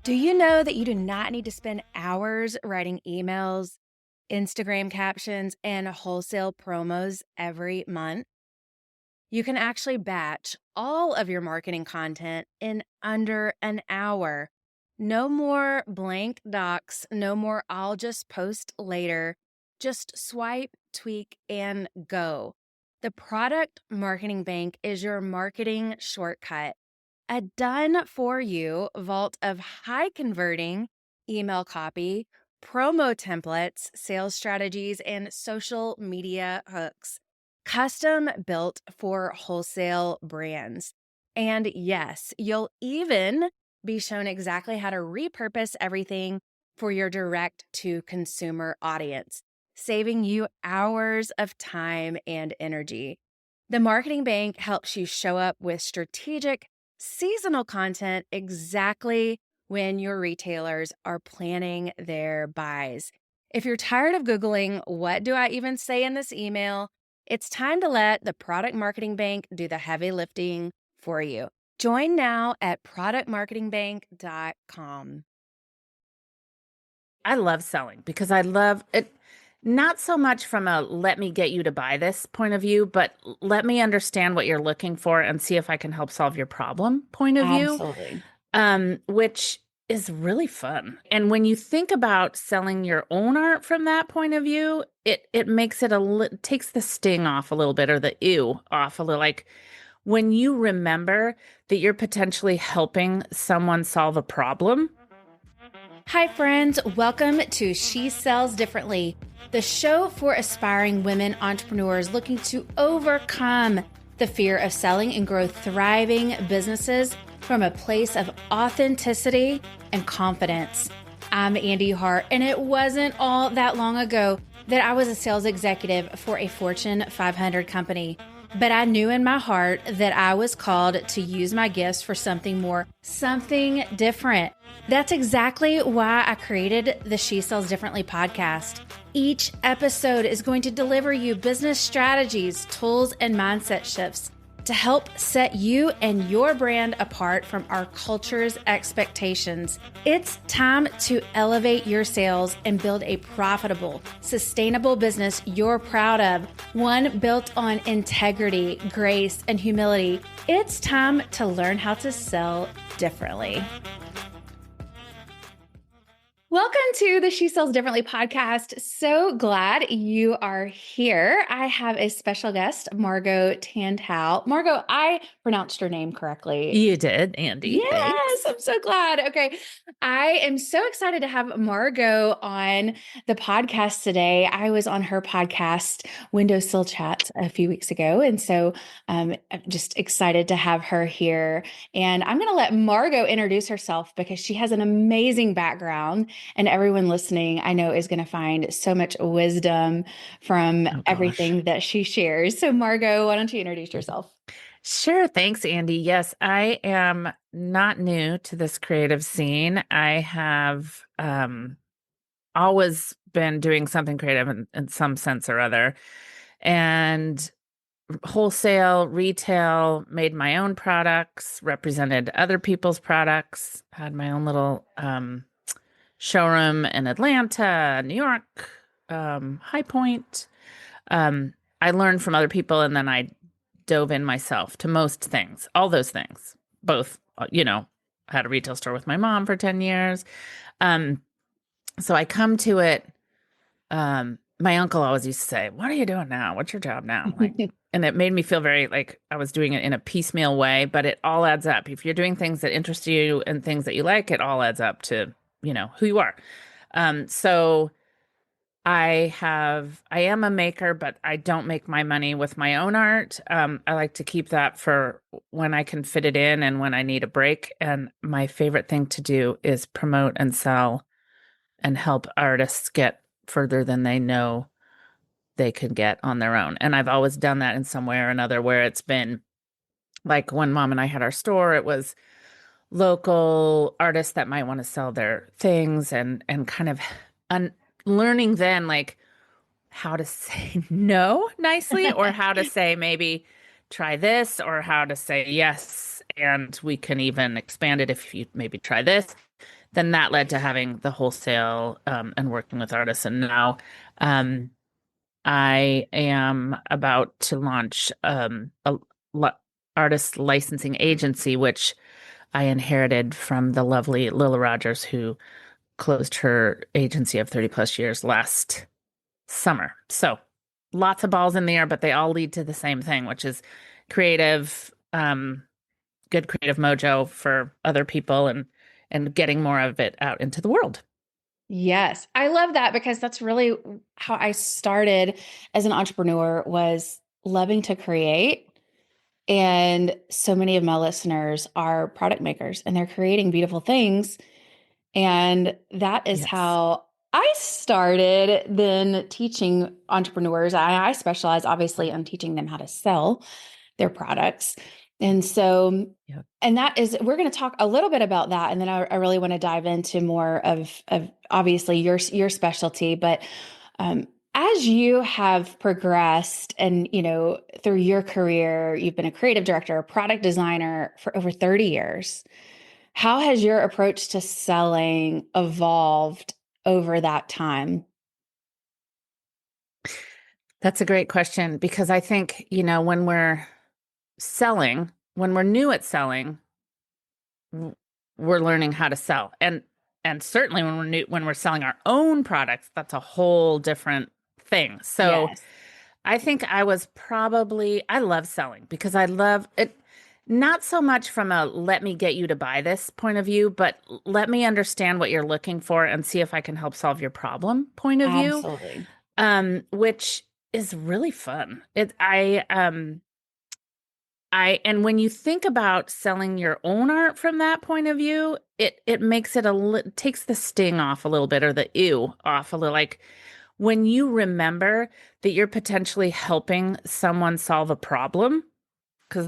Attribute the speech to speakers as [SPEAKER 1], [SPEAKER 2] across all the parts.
[SPEAKER 1] Do you know that you do not need to spend hours writing emails, Instagram captions, and wholesale promos every month? You can actually batch all of your marketing content in under an hour. No more blank docs, no more I'll just post later. Just swipe, tweak, and go. The Product Marketing Bank is your marketing shortcut. A done for you vault of high converting email copy, promo templates, sales strategies, and social media hooks. Custom built for wholesale brands. And yes, you'll even be shown exactly how to repurpose everything for your direct to consumer audience, saving you hours of time and energy. The Marketing Bank helps you show up with strategic seasonal content exactly when your retailers are planning their buys. If you're tired of Googling, what do I even say in this email? It's time to let the Product Marketing Bank do the heavy lifting for you. Join now at productmarketingbank.com.
[SPEAKER 2] I love selling because I love it, not so much from a let me get you to buy this point of view, but let me understand what you're looking for and see if I can help solve your problem point of view,
[SPEAKER 1] Absolutely.
[SPEAKER 2] which is really fun. And when you think about selling your own art from that point of view, it makes it takes the sting off a little bit, or the ew off a little. Like when you remember that you're potentially helping someone solve a problem.
[SPEAKER 1] Hi, friends. Welcome to She Sells Differently, the show for aspiring women entrepreneurs looking to overcome the fear of selling and grow thriving businesses from a place of authenticity and confidence. I'm Andee Hart, and it wasn't all that long ago that I was a sales executive for a Fortune 500 company. But I knew in my heart that I was called to use my gifts for something more, something different. That's exactly why I created the She Sells Differently podcast. Each episode is going to deliver you business strategies, tools, and mindset shifts to help set you and your brand apart from our culture's expectations. It's time to elevate your sales and build a profitable, sustainable business you're proud of, one built on integrity, grace, and humility. It's time to learn how to sell differently. Welcome to the She Sells Differently podcast. So glad you are here. I have a special guest, Margo Tantau. Margo, I pronounced your name correctly.
[SPEAKER 2] You did, Andee.
[SPEAKER 1] Yes,
[SPEAKER 2] Thanks.
[SPEAKER 1] I'm so glad. Okay. I am so excited to have Margo on the podcast today. I was on her podcast, Windowsill Chat, a few weeks ago. And so I'm just excited to have her here. And I'm going to let Margo introduce herself because she has an amazing background. And everyone listening, I know, is going to find so much wisdom from everything that she shares. So, Margo, why don't you introduce yourself?
[SPEAKER 2] Sure. Thanks, Andee. Yes, I am not new to this creative scene. I have always been doing something creative in some sense or other. And wholesale, retail, made my own products, represented other people's products, had my own little showroom in Atlanta, New York, High Point. I learned from other people, and then I dove in myself to most things, all those things, both, had a retail store with my mom for 10 years. So I come to it. My uncle always used to say, "What are you doing now? What's your job now?" And it made me feel very like I was doing it in a piecemeal way, but it all adds up. If you're doing things that interest you and things that you like, it all adds up to, who you are. So I am a maker, but I don't make my money with my own art. I like to keep that for when I can fit it in and when I need a break. And my favorite thing to do is promote and sell and help artists get further than they know they could get on their own. And I've always done that in some way or another, where it's been like when Mom and I had our store, it was local artists that might want to sell their things, and kind of learning then like how to say no nicely, or how to say maybe try this or how to say yes. And we can even expand it if you maybe try this. Then that led to having the wholesale and working with artists. And now um, I am about to launch a li- artist licensing agency, which I inherited from the lovely Lila Rogers, who closed her agency of 30 plus years last summer. So lots of balls in the air, but they all lead to the same thing, which is creative, good creative mojo for other people and getting more of it out into the world.
[SPEAKER 1] Yes, I love that because that's really how I started as an entrepreneur was loving to create. And so many of my listeners are product makers and they're creating beautiful things. And that is
[SPEAKER 2] Yes.
[SPEAKER 1] how I started then teaching entrepreneurs. I specialize obviously on teaching them how to sell their products. And so,
[SPEAKER 2] Yep.
[SPEAKER 1] and that is, we're going to talk a little bit about that. And then I really want to dive into more of obviously your specialty, but um, as you have progressed and, you know, through your career, you've been a creative director, a product designer for over 30 years. How has your approach to selling evolved over that time?
[SPEAKER 2] That's a great question because I think, when we're selling, when we're new at selling, w- we're learning how to sell. And certainly when we're selling our own products, that's a whole different thing. So
[SPEAKER 1] Yes,
[SPEAKER 2] I think I love selling because I love it, not so much from a let me get you to buy this point of view, but let me understand what you're looking for and see if I can help solve your problem point of view,
[SPEAKER 1] absolutely.
[SPEAKER 2] which is really fun. And when you think about selling your own art from that point of view, it makes takes the sting off a little bit or the ew off a little. Like when you remember that you're potentially helping someone solve a problem, because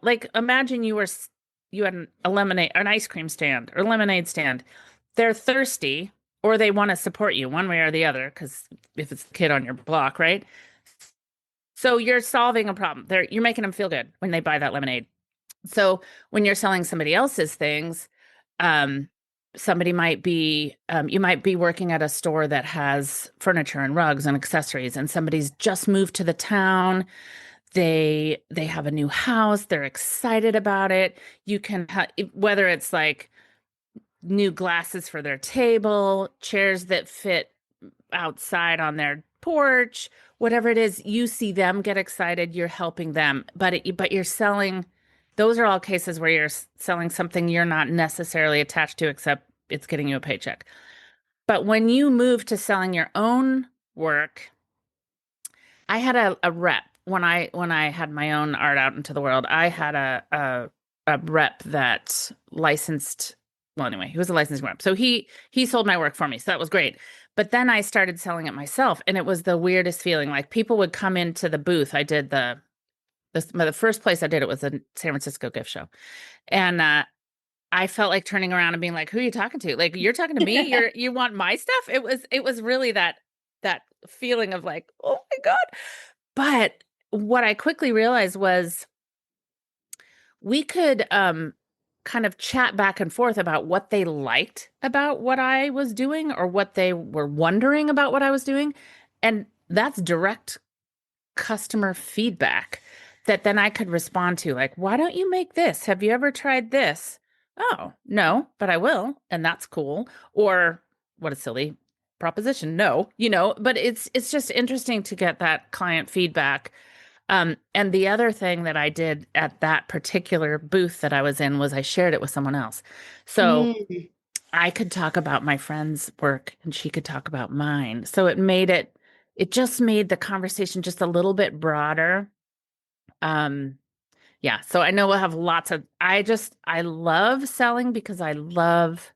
[SPEAKER 2] like imagine you had an ice cream stand or lemonade stand. They're thirsty or they want to support you one way or the other, because if it's the kid on your block, right? So you're solving a problem. You're making them feel good when they buy that lemonade. So when you're selling somebody else's things, um, you might be working at a store that has furniture and rugs and accessories, and somebody's just moved to the town. They have a new house. They're excited about it. Whether it's like new glasses for their table, chairs that fit outside on their porch, whatever it is, you see them get excited, you're helping them. But you're selling, those are all cases where you're selling something you're not necessarily attached to, except it's getting you a paycheck. But when you move to selling your own work, I had a rep when I had my own art out into the world. I had a rep that licensed. Well, anyway, he was a licensing rep, so he sold my work for me, so that was great. But then I started selling it myself, and it was the weirdest feeling. Like people would come into the booth. I did the first place I did it was a San Francisco gift show, and I felt like turning around and being like, "Who are you talking to? Like you're talking to me? You want my stuff?" It was really that feeling of like, "Oh my God." But what I quickly realized was we could kind of chat back and forth about what they liked about what I was doing or what they were wondering about what I was doing. And that's direct customer feedback that then I could respond to, like, why don't you make this? Have you ever tried this? Oh, no, but I will. And that's cool. Or what a silly proposition. No, but it's just interesting to get that client feedback. And the other thing that I did at that particular booth that I was in was I shared it with someone else. So
[SPEAKER 1] Mm,
[SPEAKER 2] I could talk about my friend's work and she could talk about mine. So it just made the conversation just a little bit broader. Um, yeah. So I know we'll have I love selling because I love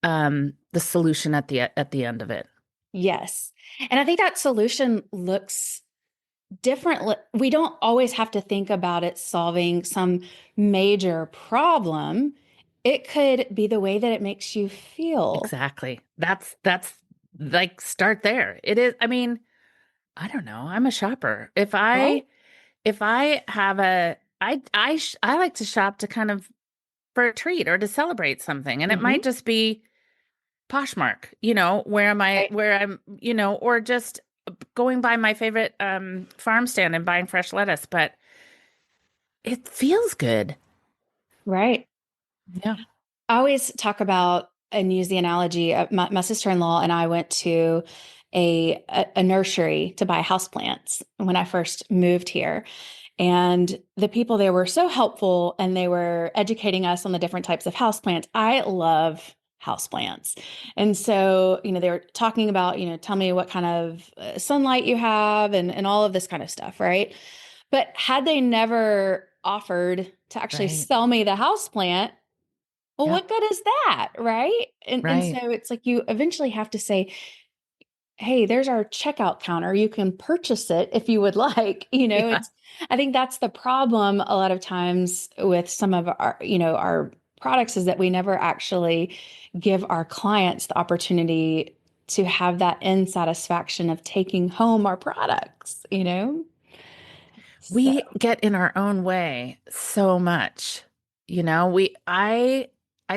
[SPEAKER 2] the solution at the end of it.
[SPEAKER 1] yes. And I think that solution looks different. We don't always have to think about it solving some major problem. It could be the way that it makes you feel,
[SPEAKER 2] Exactly. That's like start there. It is, I mean, I don't know. I'm a shopper. If I
[SPEAKER 1] right?
[SPEAKER 2] if I have a, I like to shop to kind of for a treat or to celebrate something. And it might
[SPEAKER 1] Hmm.
[SPEAKER 2] just be Poshmark, where am I,
[SPEAKER 1] Right.
[SPEAKER 2] where I'm, or just going by my favorite farm stand and buying fresh lettuce. But it feels good.
[SPEAKER 1] Right.
[SPEAKER 2] Yeah.
[SPEAKER 1] I always talk about and use the analogy of my sister-in-law and I went to a nursery to buy houseplants when I first moved here. And the people there were so helpful and they were educating us on the different types of houseplants. I love houseplants. And so, they were talking about, tell me what kind of sunlight you have and all of this kind of stuff, right? But had they never offered to actually
[SPEAKER 2] Right.
[SPEAKER 1] sell me the houseplant, well,
[SPEAKER 2] Yep.
[SPEAKER 1] what good is that, right? And
[SPEAKER 2] Right.
[SPEAKER 1] so it's like you eventually have to say, hey, there's our checkout counter. You can purchase it if you would like.
[SPEAKER 2] Yeah.
[SPEAKER 1] It's I think that's the problem a lot of times with some of our products is that we never actually give our clients the opportunity to have that end satisfaction of taking home our products. So,
[SPEAKER 2] We get in our own way so much. I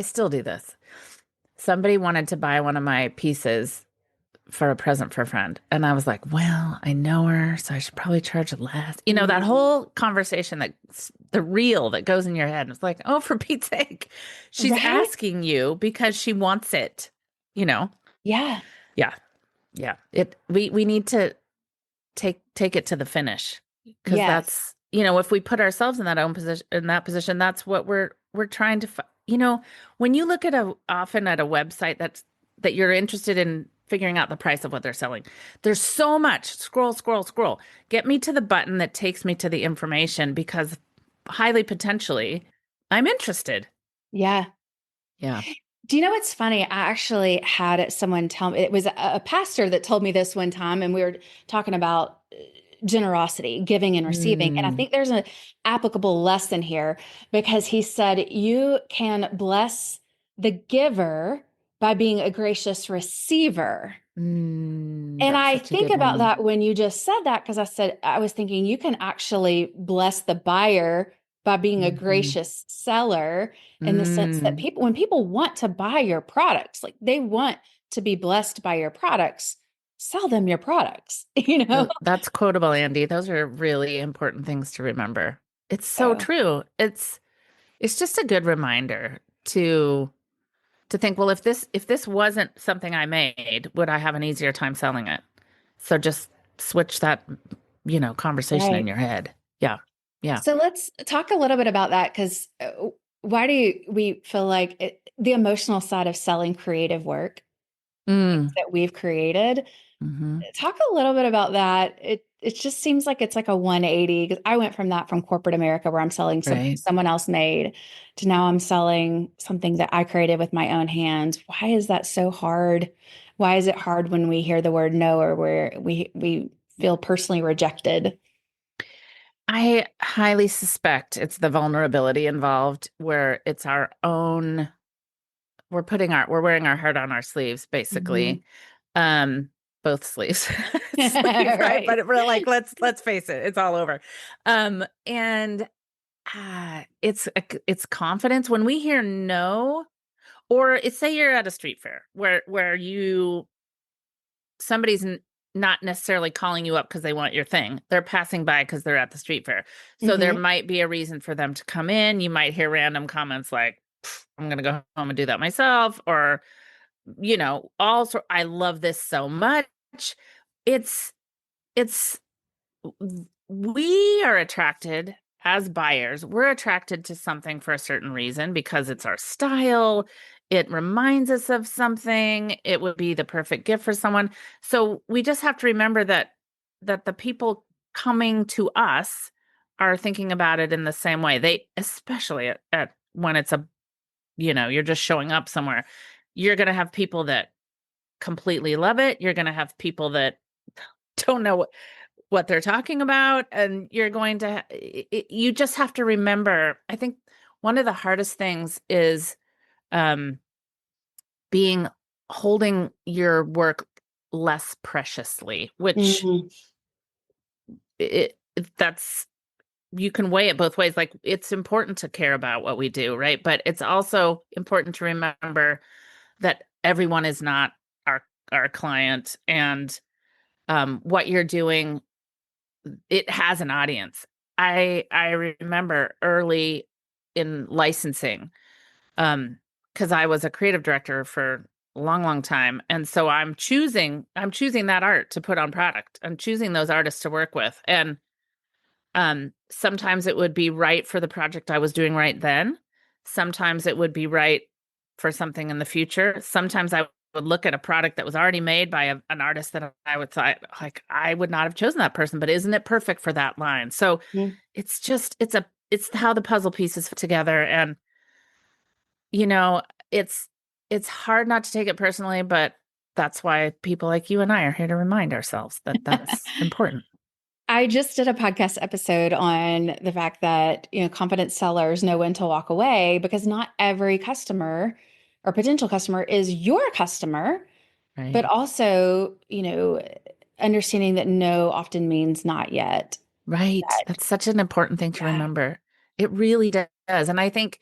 [SPEAKER 2] still do this. Somebody wanted to buy one of my pieces for a present for a friend. And I was like, well, I know her, so I should probably charge less. That
[SPEAKER 1] mm,
[SPEAKER 2] whole conversation the reel that goes in your head. It's like, oh, for Pete's sake, she's
[SPEAKER 1] right?
[SPEAKER 2] asking you because she wants it, you know?
[SPEAKER 1] Yeah.
[SPEAKER 2] Yeah. Yeah. We need to take it to the finish because
[SPEAKER 1] Yes.
[SPEAKER 2] that's, if we put ourselves in that position, that's what we're trying to, when you look often at a website that you're interested in figuring out the price of what they're selling, there's so much scroll, scroll, scroll. Get me to the button that takes me to the information because highly potentially I'm interested.
[SPEAKER 1] Yeah.
[SPEAKER 2] Yeah.
[SPEAKER 1] Do you know what's funny? I actually had someone tell me, it was a pastor that told me this one time, and we were talking about generosity, giving and receiving. And I
[SPEAKER 2] Mm,
[SPEAKER 1] think there's an applicable lesson here because he said you can bless the giver by being a gracious receiver. And
[SPEAKER 2] that's
[SPEAKER 1] I
[SPEAKER 2] such a
[SPEAKER 1] think
[SPEAKER 2] good
[SPEAKER 1] about
[SPEAKER 2] one.
[SPEAKER 1] that when you just said that, because I was thinking you can actually bless the buyer by being a
[SPEAKER 2] Hmm.
[SPEAKER 1] gracious seller in the sense that
[SPEAKER 2] Mm.
[SPEAKER 1] when people want to buy your products, like they want to be blessed by your products, sell them your products, you know?
[SPEAKER 2] That's quotable, Andy. Those are really important things to remember. It's so
[SPEAKER 1] So,
[SPEAKER 2] true. It's just a good reminder to think, well, if this wasn't something I made, would I have an easier time selling it? So just switch that, conversation in
[SPEAKER 1] right.
[SPEAKER 2] your head. Yeah. Yeah.
[SPEAKER 1] So let's talk a little bit about that because why do we feel like the emotional side of selling creative work
[SPEAKER 2] Mm.
[SPEAKER 1] that we've created?
[SPEAKER 2] Hmm.
[SPEAKER 1] Talk a little bit about that. It just seems like it's like a 180 because I went from that from corporate America where I'm selling something
[SPEAKER 2] Right.
[SPEAKER 1] someone else made to now I'm selling something that I created with my own hands. Why is that so hard? Why is it hard when we hear the word no or where we feel personally rejected?
[SPEAKER 2] I highly suspect it's the vulnerability involved where it's our own, we're wearing our heart on our sleeves, basically.
[SPEAKER 1] Mhm.
[SPEAKER 2] Um, both sleeves, sleeve, right?
[SPEAKER 1] Right.
[SPEAKER 2] But we're like, let's face it, it's all over. And it's confidence when we hear no, or it's say you're at a street fair where somebody's not necessarily calling you up because they want your thing. They're passing by because they're at the street fair. So there
[SPEAKER 1] Hmm.
[SPEAKER 2] might be a reason for them to come in. You might hear random comments like, I'm gonna go home and do that myself, or also I love this so much. It's it's we are attracted as buyers. We're attracted to something for a certain reason because it's our style. It reminds us of something. It would be the perfect gift for someone. So we just have to remember that the people coming to us are thinking about it in the same way. They especially at when it's you're just showing up somewhere. You're going to have people that completely love it. You're going to have people that don't know what they're talking about. And you're going to, you just have to remember. I think one of the hardest things is um, being holding your work less preciously, which
[SPEAKER 1] Hmm.
[SPEAKER 2] that's, you can weigh it both ways. Like it's important to care about what we do, right? But it's also important to remember that everyone is not our client, and what you're doing, it has an audience. I remember early in licensing, because I was a creative director for a long time, and so I'm choosing that art to put on product. I'm choosing those artists to work with, and sometimes it would be right for the project I was doing right then. Sometimes it would be right for something in the future. Sometimes I would look at a product that was already made by an artist that I would thought, like, I would not have chosen that person, but isn't it perfect for that line? So
[SPEAKER 1] Mm.
[SPEAKER 2] it's just, it's how the puzzle pieces fit together. And, you know, it's, it's hard not to take it personally, but that's why people like you and I are here to remind ourselves that that's important.
[SPEAKER 1] I just did a podcast episode on the fact that, confident sellers know when to walk away because not every customer or potential customer is your customer, but
[SPEAKER 2] Right.
[SPEAKER 1] also, understanding that no often means not yet.
[SPEAKER 2] Right.
[SPEAKER 1] That,
[SPEAKER 2] That's such an important thing to
[SPEAKER 1] yeah.
[SPEAKER 2] remember. It really does. And I think,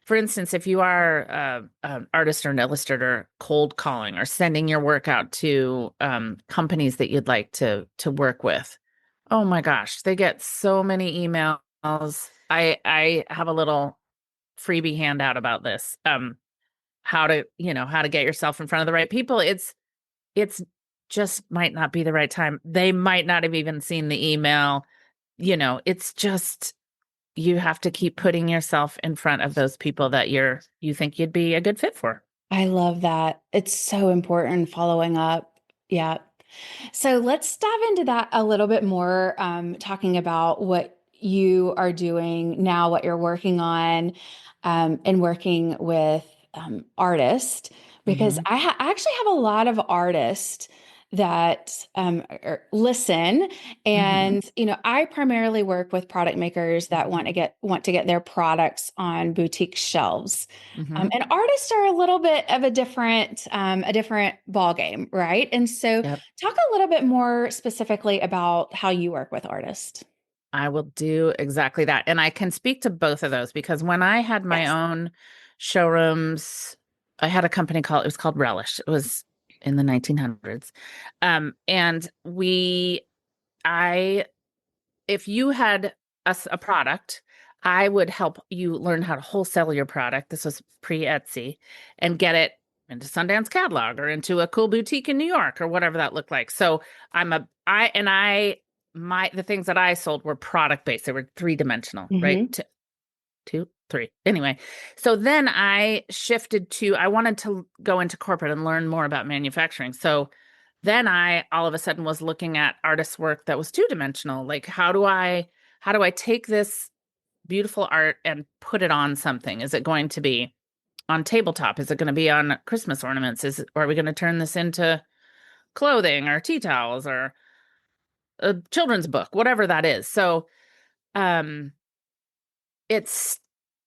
[SPEAKER 2] for instance, if you are an artist or an illustrator cold calling or sending your work out to companies that you'd like to work with, oh my gosh, they get so many emails. I have a little freebie handout about this. How to get yourself in front of the right people. It's just might not be the right time. They might not have even seen the email. It's just you have to keep putting yourself in front of those people that you think you'd be a good fit for.
[SPEAKER 1] I love that. It's so important following up. Yeah. So let's dive into that a little bit more, talking about what you are doing now, what you're working on, and working with artists, because
[SPEAKER 2] Hmm.
[SPEAKER 1] I actually have a lot of artists that listen,
[SPEAKER 2] Hmm.
[SPEAKER 1] and I primarily work with product makers that want to get their products on boutique shelves.
[SPEAKER 2] Hmm.
[SPEAKER 1] And artists are a little bit of a different ball game, right? And so,
[SPEAKER 2] Yep.
[SPEAKER 1] talk a little bit more specifically about how you work with artists.
[SPEAKER 2] I will do exactly that. And I can speak to both of those because when I had my
[SPEAKER 1] Yes.
[SPEAKER 2] own showrooms, I had a company it was called Relish. It was in the 1900s. And I if you had a product, I would help you learn how to wholesale your product. This was pre Etsy, and get it into Sundance catalog or into a cool boutique in New York or whatever that looked like. So I'm a I and I my the things that I sold were product based. They were three-dimensional, right?
[SPEAKER 1] Hmm.
[SPEAKER 2] Two, three. Anyway, so then I wanted to go into corporate and learn more about manufacturing. So then I all of a sudden was looking at artist work that was two-dimensional. Like how do I take this beautiful art and put it on something? Is it going to be on tabletop? Is it going to be on Christmas ornaments? Or are we going to turn this into clothing or tea towels or a children's book, whatever that is? So um it's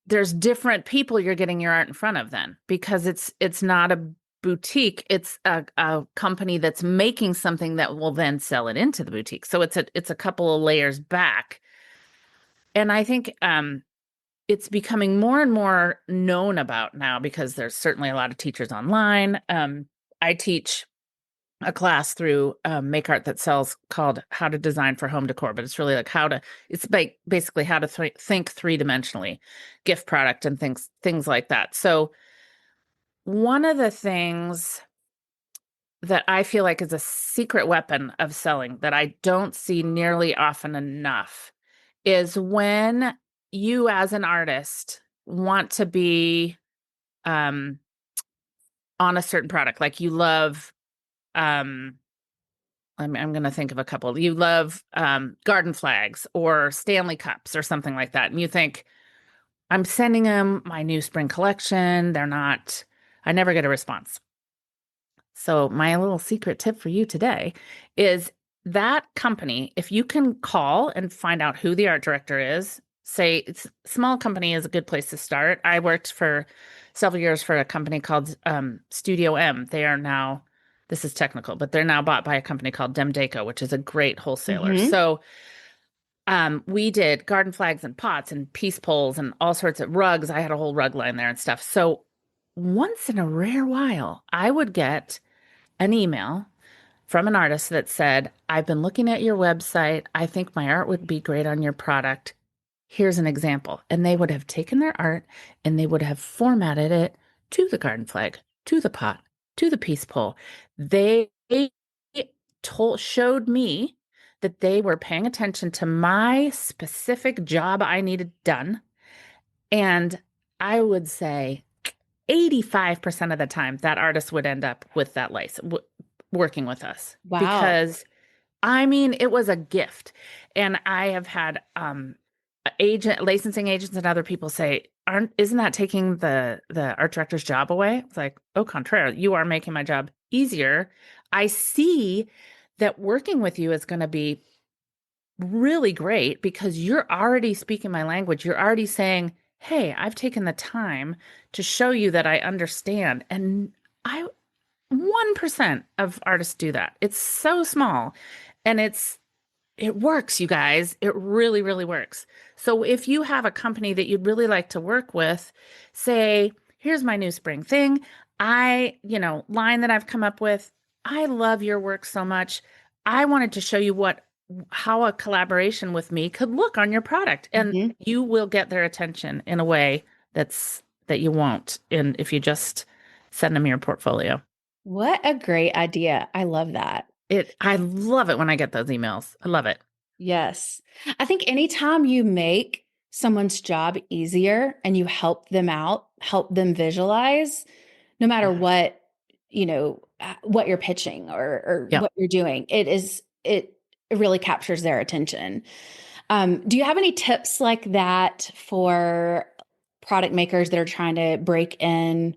[SPEAKER 2] there's different people you're getting your art in front of then, because it's not a boutique, it's a company that's making something that will then sell it into the boutique. So it's a couple of layers back. And I think it's becoming more and more known about now because there's certainly a lot of teachers online. I teach a class through Make Art That Sells called How to Design for Home Decor, but it's really like basically how to think three-dimensionally, gift product and things like that. So one of the things that I feel like is a secret weapon of selling that I don't see nearly often enough is when you as an artist want to be um, on a certain product, like you love um, I'm going to think of a couple. You love garden flags or Stanley cups or something like that. And you think, I'm sending them my new spring collection. I never get a response. So, my little secret tip for you today is that company, if you can call and find out who the art director is, say it's small company is a good place to start. I worked for several years for a company called Studio M. They are now, this is technical, but they're now bought by a company called Demdeco, which is a great wholesaler.
[SPEAKER 1] Hmm.
[SPEAKER 2] So We did garden flags and pots and peace poles and all sorts of rugs. I had a whole rug line there and stuff. So once in a rare while, I would get an email from an artist that said, I've been looking at your website. I think my art would be great on your product. Here's an example. And they would have taken their art and they would have formatted it to the garden flag, to the pot, to the peace pole. They showed me that they were paying attention to my specific job I needed done. And I would say 85% of the time that artist would end up with that license working with us
[SPEAKER 1] Wow.
[SPEAKER 2] because I mean, it was a gift. And I have had licensing agents and other people say, isn't that taking the art director's job away? It's like, au contraire, you are making my job easier. I see that working with you is going to be really great because you're already speaking my language. You're already saying, hey, I've taken the time to show you that I understand. And I 1% of artists do that. It's so small and it works, you guys. It really, really works. So if you have a company that you'd really like to work with, say, here's my new spring thing. Line that I've come up with. I love your work so much. I wanted to show you how a collaboration with me could look on your product. And
[SPEAKER 1] Mhm.
[SPEAKER 2] you will get their attention in a way that you won't if you just send them your portfolio.
[SPEAKER 1] What a great idea. I love that.
[SPEAKER 2] I love it when I get those emails. I love it.
[SPEAKER 1] Yes. I think anytime you make someone's job easier and you help them out, help them visualize, no matter
[SPEAKER 2] Yeah.
[SPEAKER 1] what you're pitching or
[SPEAKER 2] Yep.
[SPEAKER 1] what you're doing, it really captures their attention. Do you have any tips like that for product makers that are trying to break in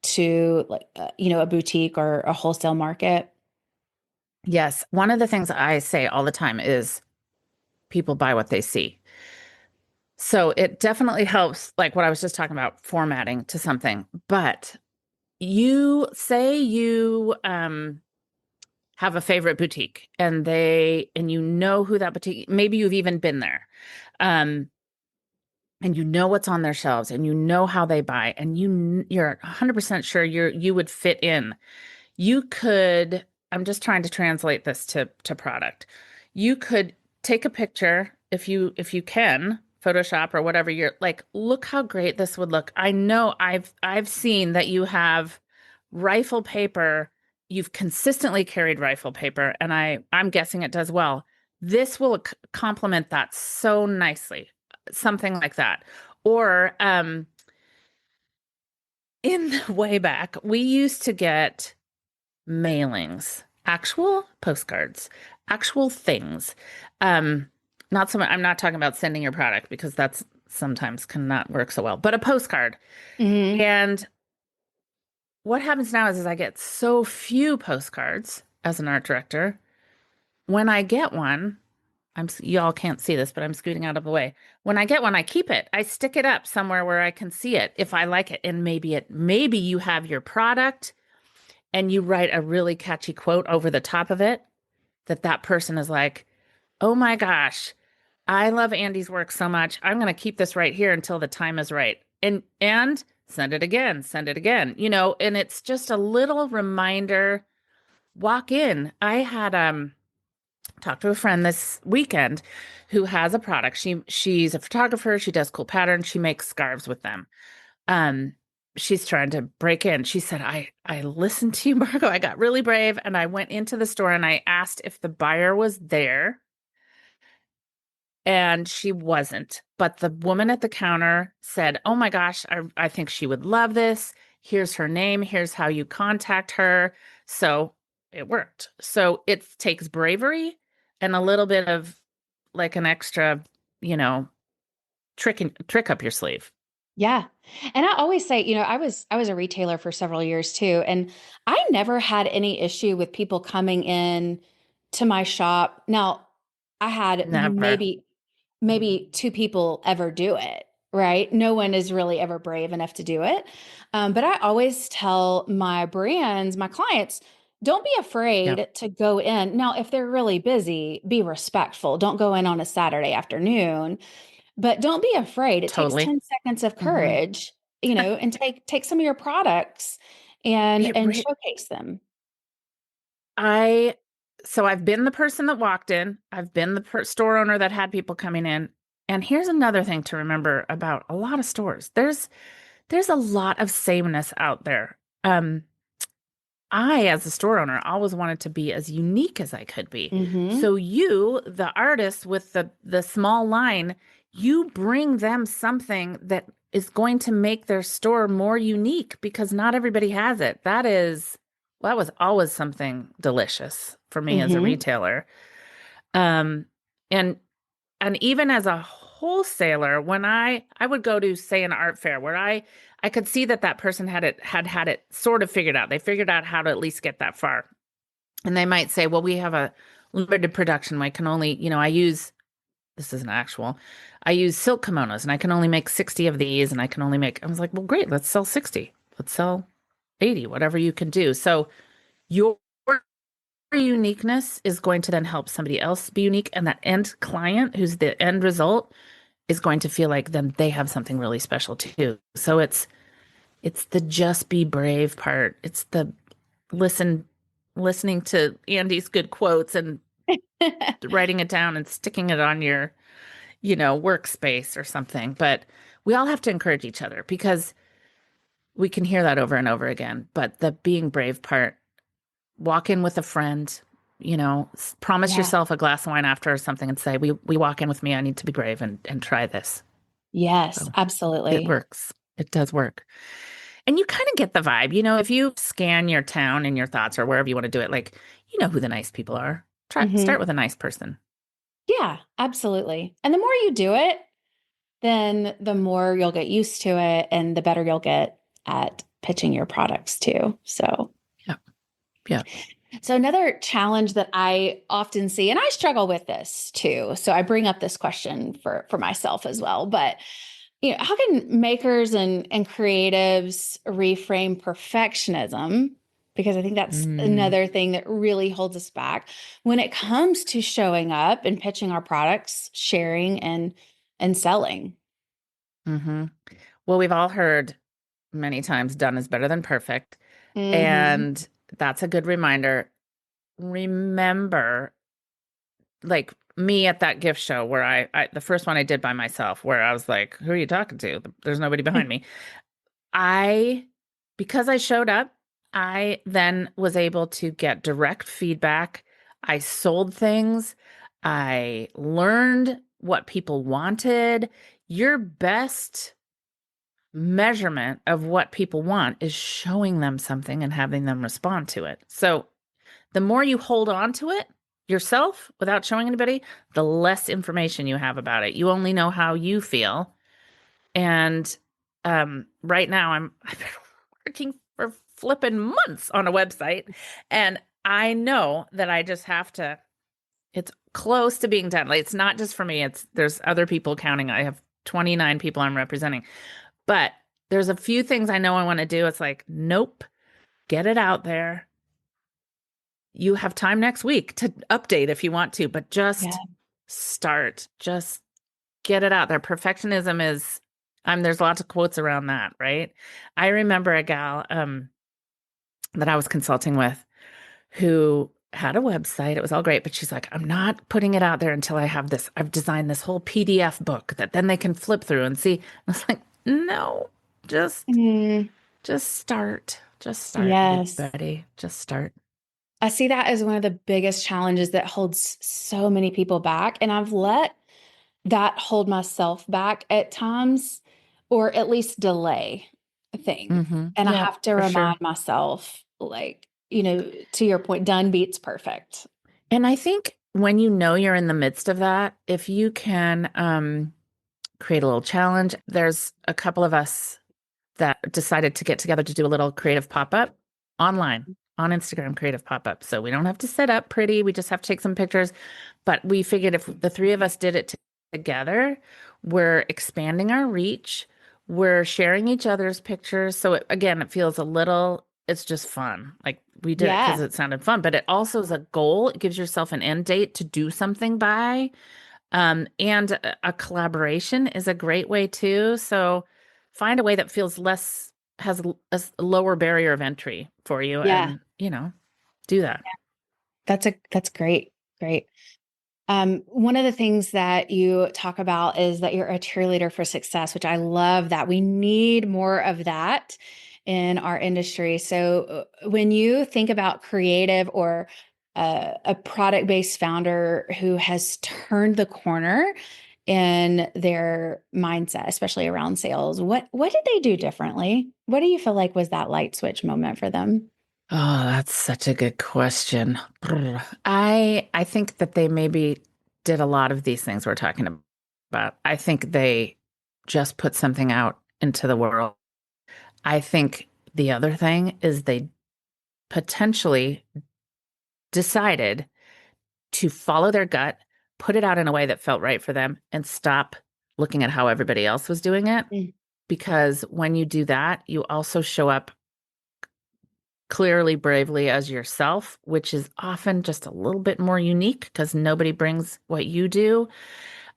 [SPEAKER 1] to a boutique or a wholesale market?
[SPEAKER 2] Yes. One of the things I say all the time is people buy what they see. So it definitely helps, like what I was just talking about, formatting to something. But you have a favorite boutique and you know who that boutique, maybe you've even been there. Um, and you know what's on their shelves and you know how they buy and you're 100% sure you would fit in. You could, I'm just trying to translate this to product. You could take a picture if you can, Photoshop or whatever, you're like, look how great this would look. I know I've seen that you have rifle paper. You've consistently carried rifle paper, and I'm guessing it does well. This will complement that so nicely. Something like that. Or in the way back, we used to get mailings, actual postcards, actual things. Um, not so much, I'm not talking about sending your product because that's sometimes cannot work so well, but a postcard.
[SPEAKER 1] Hmm.
[SPEAKER 2] And what happens now is I get so few postcards as an art director. When I get one, y'all can't see this, but I'm scooting out of the way. When I get one, I keep it. I stick it up somewhere where I can see it if I like it. And maybe you have your product and you write a really catchy quote over the top of it that person is like, "Oh my gosh, I love Andee's work so much. I'm going to keep this right here until the time is right." And send it again. And it's just a little reminder. Walk in. I had talked to a friend this weekend who has a product. She's a photographer, she does cool patterns, she makes scarves with them. Um, she's trying to break in. She said, I listened to you, Margo. I got really brave and I went into the store and I asked if the buyer was there. And she wasn't. But the woman at the counter said, "Oh my gosh, I think she would love this. Here's her name. Here's how you contact her." So it worked. So it takes bravery and a little bit of like an extra, you know, trick up your sleeve.
[SPEAKER 1] Yeah. And I always say, I was a retailer for several years too, and I never had any issue with people coming in to my shop. Now, I had
[SPEAKER 2] Never.
[SPEAKER 1] maybe two people ever do it, right? No one is really ever brave enough to do it. But I always tell my brands, my clients, Don't be
[SPEAKER 2] Yeah,
[SPEAKER 1] afraid to go in. Now, if they're really busy, be respectful. Don't go in on a Saturday afternoon, but don't be afraid. It takes
[SPEAKER 2] totally.
[SPEAKER 1] 10 seconds of
[SPEAKER 2] Hmm.
[SPEAKER 1] courage, and take some of your products and
[SPEAKER 2] It
[SPEAKER 1] and
[SPEAKER 2] re
[SPEAKER 1] showcase them.
[SPEAKER 2] I so I've been the person that walked in. I've been the store owner that had people coming in. And here's another thing to remember about a lot of stores. There's a lot of sameness out there. I, as a store owner, always wanted to be as unique as I could be.
[SPEAKER 1] Mm-hmm.
[SPEAKER 2] So you, the artist with the small line, you bring them something that is going to make their store more unique because not everybody has it. That was always something delicious for me as a
[SPEAKER 1] Mm-hmm.
[SPEAKER 2] retailer. Um, and and even as a wholesaler, when I would go to, say, an art fair where I could see that that person had it sort of figured out. They figured out how to at least get that far. And they might say, well, we have a limited production. I can only, I use, this isn't actual, I use silk kimonos and I can only make 60 of these and I can only make, I was like, well, great, let's sell 60. Let's sell 80, whatever you can do. So your uniqueness is going to then help somebody else be unique. And that end client, who's the end result, is going to feel like then they have something really special too. So it's the just be brave part. It's the listen listening to Andy's good quotes and writing it down and sticking it on your, workspace or something. But we all have to encourage each other because we can hear that over and over again. But the being brave part, walk in with a friend, promise
[SPEAKER 1] Yeah.
[SPEAKER 2] yourself a glass of wine after or something and say, we walk in with me. I need to be brave and try this.
[SPEAKER 1] Yes,
[SPEAKER 2] So it
[SPEAKER 1] absolutely.
[SPEAKER 2] works. It does work. And you kind of get the vibe, if you scan your town and your thoughts or wherever you want to do it, like, you know who the nice people are. Start
[SPEAKER 1] Hmm.
[SPEAKER 2] with a nice person.
[SPEAKER 1] Yeah, absolutely. And the more you do it, then the more you'll get used to it and the better you'll get at pitching your products too.
[SPEAKER 2] Yeah. Yeah.
[SPEAKER 1] So another challenge that I often see, and I struggle with this too. So I bring up this question for myself as well. But how can makers and creatives reframe perfectionism? Because I think that's
[SPEAKER 2] Mm,
[SPEAKER 1] another thing that really holds us back when it comes to showing up and pitching our products, sharing and selling.
[SPEAKER 2] hmm Well, we've all heard many times done is better than perfect.
[SPEAKER 1] Hmm.
[SPEAKER 2] And that's a good reminder. Remember, like me at that gift show where the first one I did by myself, where I was like, who are you talking to? There's nobody behind me. I, because I showed up, I then was able to get direct feedback. I sold things. I learned what people wanted. Your best measurement of what people want is showing them something and having them respond to it. So the more you hold on to it yourself without showing anybody, the less information you have about it. You only know how you feel. And right now I've been working for flipping months on a website, and I know that I just have to. It's close to being done. Like, it's not just for me. There's other people counting. I have 29 people I'm representing, but there's a few things I know I want to do. It's like, nope, get it out there. You have time next week to update if you want to, but
[SPEAKER 1] Yeah.
[SPEAKER 2] just start. Just get it out there. Perfectionism is, there's lots of quotes around that, right? I remember a gal that I was consulting with who had a website. It was all great, but she's like, I'm not putting it out there until I have this. I've designed this whole PDF book that then they can flip through and see. I was like, no, just
[SPEAKER 1] Mm,
[SPEAKER 2] just start. Just start,
[SPEAKER 1] yes.
[SPEAKER 2] everybody. Just start.
[SPEAKER 1] I see that as one of the biggest challenges that holds so many people back. And I've let that hold myself back at times, or at least delay things. And I
[SPEAKER 2] Yeah,
[SPEAKER 1] have to
[SPEAKER 2] for
[SPEAKER 1] remind
[SPEAKER 2] sure.
[SPEAKER 1] myself, like, to your point, done beats perfect.
[SPEAKER 2] And I think when you know you're in the midst of that, if you can create a little challenge, there's a couple of us that decided to get together to do a little creative pop-up online on Instagram, creative pop-up. So we don't have to set up pretty, we just have to take some pictures. But we figured if the three of us did it together, we're expanding our reach, we're sharing each other's pictures. So again, it feels it's just fun. Like We did it because
[SPEAKER 1] Yeah.
[SPEAKER 2] it sounded fun, but it also is a goal. It gives yourself an end date to do something by. And a collaboration is a great way too. So find a way that feels less, has a lower barrier of entry for you
[SPEAKER 1] Yeah.
[SPEAKER 2] and, do that.
[SPEAKER 1] That's great. Great. One of the things that you talk about is that you're a cheerleader for success, which I love that. We need more of that in our industry. So, when you think about creative or a product-based founder who has turned the corner in their mindset, especially around sales, what did they do differently? What do you feel like was that light switch moment for them?
[SPEAKER 2] Oh, that's such a good question. Brr. I think that they maybe did a lot of these things we're talking about. I think they just put something out into the world. I think the other thing is they potentially decided to follow their gut, put it out in a way that felt right for them, and stop looking at how everybody else was doing it.
[SPEAKER 1] Mm.
[SPEAKER 2] Because when you do that, you also show up clearly, bravely as yourself, which is often just a little bit more unique because nobody brings what you do.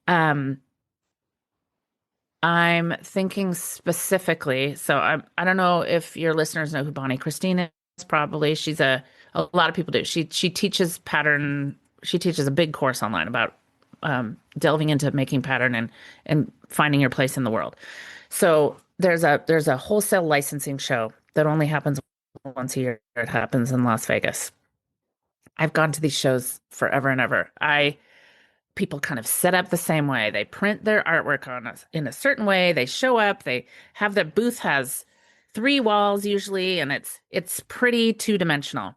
[SPEAKER 2] Um, I'm thinking specifically, so I don't know if your listeners know who Bonnie Christine is. Probably she's a lot of people do. She teaches pattern. She teaches a big course online about delving into making pattern and finding your place in the world. So there's a wholesale licensing show that only happens once a year. It happens in Las Vegas. I've gone to these shows forever and ever. I People kind of set up the same way. They print their artwork on us in a certain way. They show up. They have the booth has three walls usually, and it's pretty two-dimensional.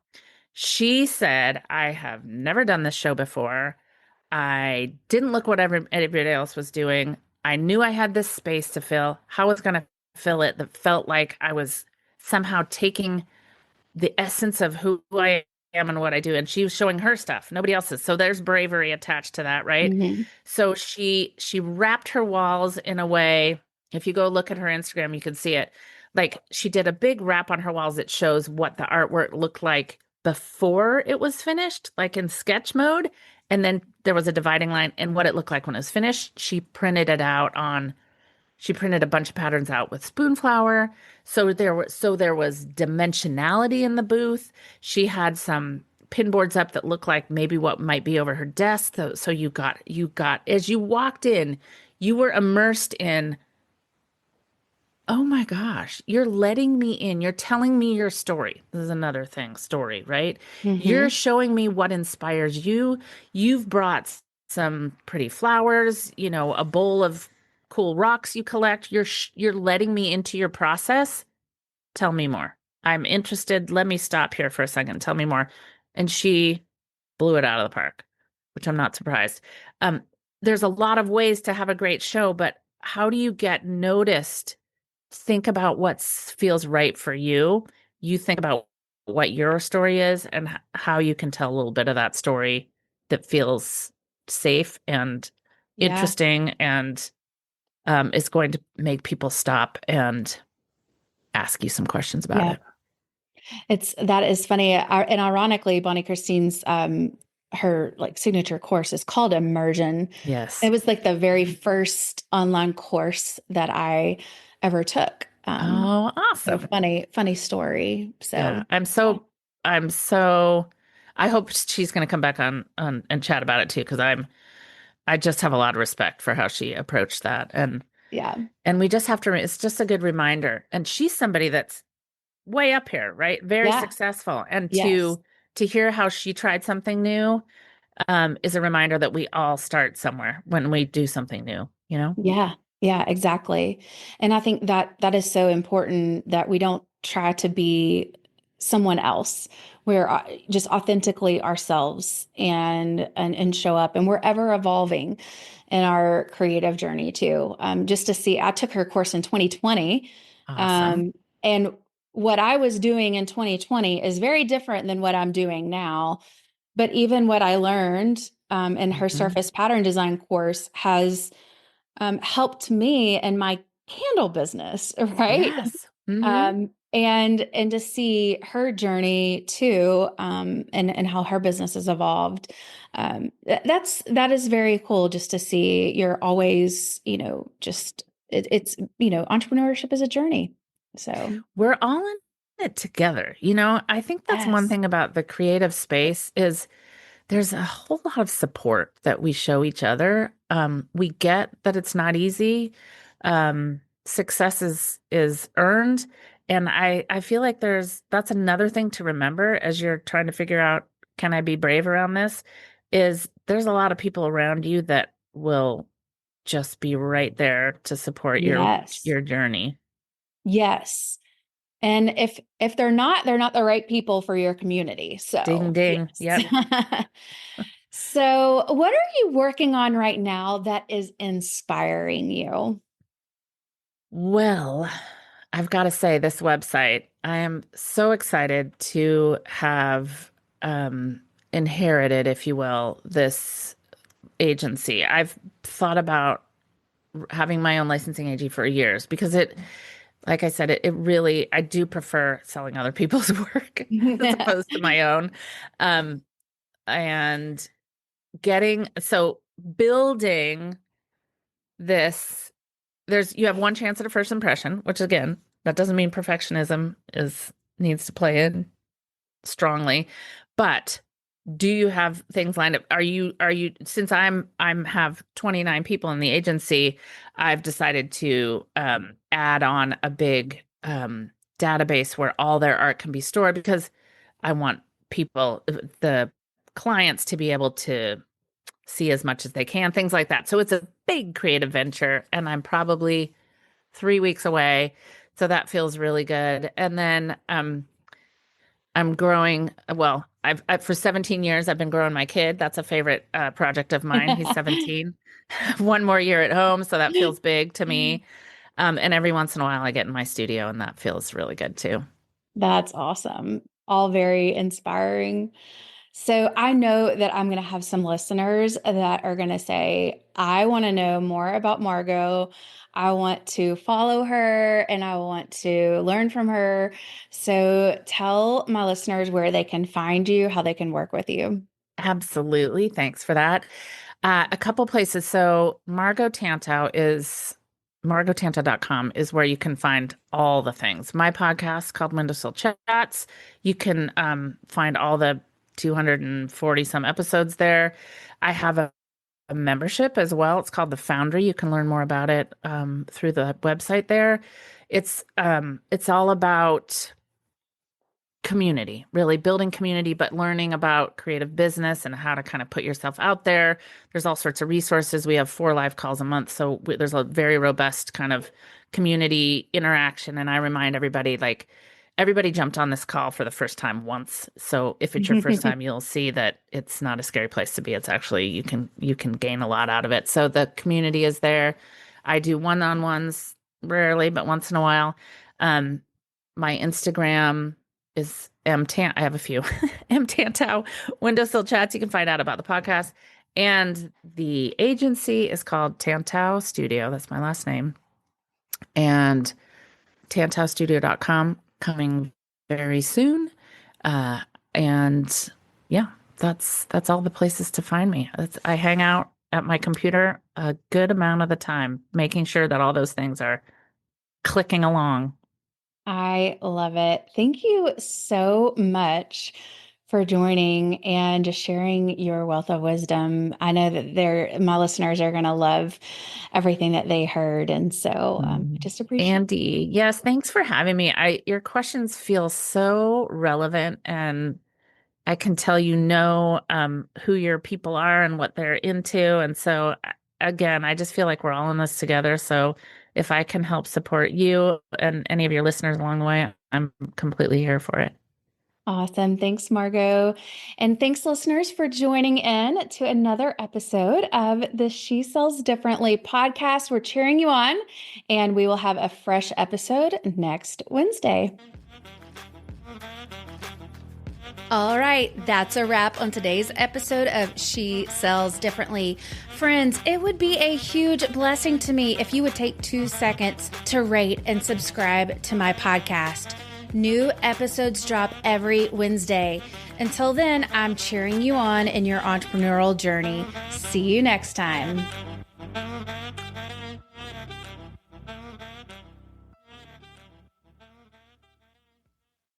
[SPEAKER 2] She said, I have never done this show before. I didn't look what everybody else was doing. I knew I had this space to fill. How I was going to fill it that felt like I was somehow taking the essence of who I am and what I do. And she was showing her stuff, nobody else's. So there's bravery attached to that, right?
[SPEAKER 1] Mhm.
[SPEAKER 2] So she wrapped her walls in a way. If you go look at her Instagram, you can see it. Like she did a big wrap on her walls that shows what the artwork looked like before it was finished, like in sketch mode. And then there was a dividing line and what it looked like when it was finished. She printed a bunch of patterns out with spoon flour. So there was dimensionality in the booth. She had some pin boards up that looked like maybe what might be over her desk. So you got as you walked in, you were immersed in, oh my gosh, you're letting me in. You're telling me your story. This is another thing, story, right? You're
[SPEAKER 1] Mhm.
[SPEAKER 2] showing me what inspires you. You've brought some pretty flowers, a bowl of cool rocks you collect. You're letting me into your process. Tell me more. I'm interested. Let me stop here for a second. Tell me more. And she blew it out of the park, which I'm not surprised. Um, there's a lot of ways to have a great show, but how do you get noticed? Think about what feels right for you. You think about what your story is and how you can tell a little bit of that story that feels safe and
[SPEAKER 1] Yeah.
[SPEAKER 2] interesting and is going to make people stop and ask you some questions about
[SPEAKER 1] Yeah.
[SPEAKER 2] it.
[SPEAKER 1] That is funny. And ironically, Bonnie Christine's her like signature course is called Immersion. It
[SPEAKER 2] Yes.
[SPEAKER 1] was like the very first online course that I ever took.
[SPEAKER 2] Oh,
[SPEAKER 1] So
[SPEAKER 2] awesome.
[SPEAKER 1] funny story.
[SPEAKER 2] Yeah.
[SPEAKER 1] So
[SPEAKER 2] I'm so I hope she's going to come back on and chat about it too because I just have a lot of respect for how she approached that
[SPEAKER 1] yeah.
[SPEAKER 2] and we just have to it's just a good reminder. And she's somebody that's way up here, right? Very
[SPEAKER 1] Yeah.
[SPEAKER 2] successful. And
[SPEAKER 1] Yes.
[SPEAKER 2] to hear how she tried something new is a reminder that we all start somewhere when we do something new, you know?
[SPEAKER 1] Yeah, yeah, exactly. And I think that that is so important that we don't try to be someone else. We're just authentically ourselves and show up. And we're ever evolving in our creative journey too. Just to see, I took her course in 2020,
[SPEAKER 2] Awesome.
[SPEAKER 1] um, and what I was doing in 2020 is very different than what I'm doing now. But even what I learned in her
[SPEAKER 2] Hmm.
[SPEAKER 1] surface pattern design course has helped me in my candle business, right?
[SPEAKER 2] Yes. Hmm.
[SPEAKER 1] and to see her journey too, and how her business has evolved. That is very cool just to see. You're always, just it's entrepreneurship is a journey. So
[SPEAKER 2] We're all in it together. I think that's one
[SPEAKER 1] yes,
[SPEAKER 2] thing about the creative space is there's a whole lot of support that we show each other. We get that it's not easy. Success is earned. And I feel like that's another thing to remember as you're trying to figure out, can I be brave around this? Is there's a lot of people around you that will just be right there to support your
[SPEAKER 1] yes,
[SPEAKER 2] your journey.
[SPEAKER 1] yes. And if they're not the right people for your community.
[SPEAKER 2] Ding
[SPEAKER 1] So
[SPEAKER 2] ding.
[SPEAKER 1] yes.
[SPEAKER 2] Yep.
[SPEAKER 1] So what are you working on right now that is inspiring you?
[SPEAKER 2] Well, I've got to say, this website, I am so excited to have inherited, if you will, this agency. I've thought about having my own licensing AG for years because like I said, it really, I do prefer selling other people's work as opposed to my own. Um, and building this you have one chance at a first impression, which again, that doesn't mean perfectionism is needs to play in strongly. But do you have things lined up? Are you since I'm have 29 people in the agency, I've decided to add on a big database where all their art can be stored because I want the clients to be able to see as much as they can, things like that. So it's a big creative venture, and I'm probably 3 weeks away. So that feels really good. And then I'm growing. Well, I've for 17 years, I've been growing my kid. That's a favorite project of mine. He's 17. One more year at home. So that feels big to me. And every once in a while, I get in my studio, and that feels really good too.
[SPEAKER 1] That's awesome. All very inspiring. So I know that I'm going to have some listeners that are going to say, I want to know more about Margo. I want to follow her and I want to learn from her. So tell my listeners where they can find you, how they can work with you.
[SPEAKER 2] Absolutely. Thanks for that. A couple places. So margotantau.com is where you can find all the things. My podcast called Windowsill Chats. You can find all the 240 some episodes there. I have a membership as well. It's called The Foundry. You can learn more about it through the website there. It's all about community, really building community, but learning about creative business and how to kind of put yourself out there. There's all sorts of resources. We have 4 live calls a month. So there's a very robust kind of community interaction. And I remind everybody, like, everybody jumped on this call for the first time once. So if it's your first time, you'll see that it's not a scary place to be. It's actually, you can gain a lot out of it. So the community is there. I do one-on-ones rarely, but once in a while. Um, my Instagram is I have a few M Tantau Windowsill Chats. You can find out about the podcast. And the agency is called Tantau Studio. That's my last name. And tantaustudio.com coming very soon. Uh, and yeah, that's all the places to find me. I hang out at my computer a good amount of the time, making sure that all those things are clicking along.
[SPEAKER 1] I love it. Thank you so much for joining and just sharing your wealth of wisdom. I know that my listeners are going to love everything that they heard. And so I
[SPEAKER 2] Mm.
[SPEAKER 1] just appreciate
[SPEAKER 2] Andee, yes, thanks for having me. Your questions feel so relevant, and I can tell who your people are and what they're into. And so again, I just feel like we're all in this together. So if I can help support you and any of your listeners along the way, I'm completely here for it.
[SPEAKER 1] Awesome. Thanks, Margo. And thanks, listeners, for joining in to another episode of the She Sells Differently podcast. We're cheering you on, and we will have a fresh episode next Wednesday. All right, that's a wrap on today's episode of She Sells Differently. Friends, it would be a huge blessing to me if you would take 2 seconds to rate and subscribe to my podcast. New episodes drop every Wednesday. Until then, I'm cheering you on in your entrepreneurial journey. See you next time.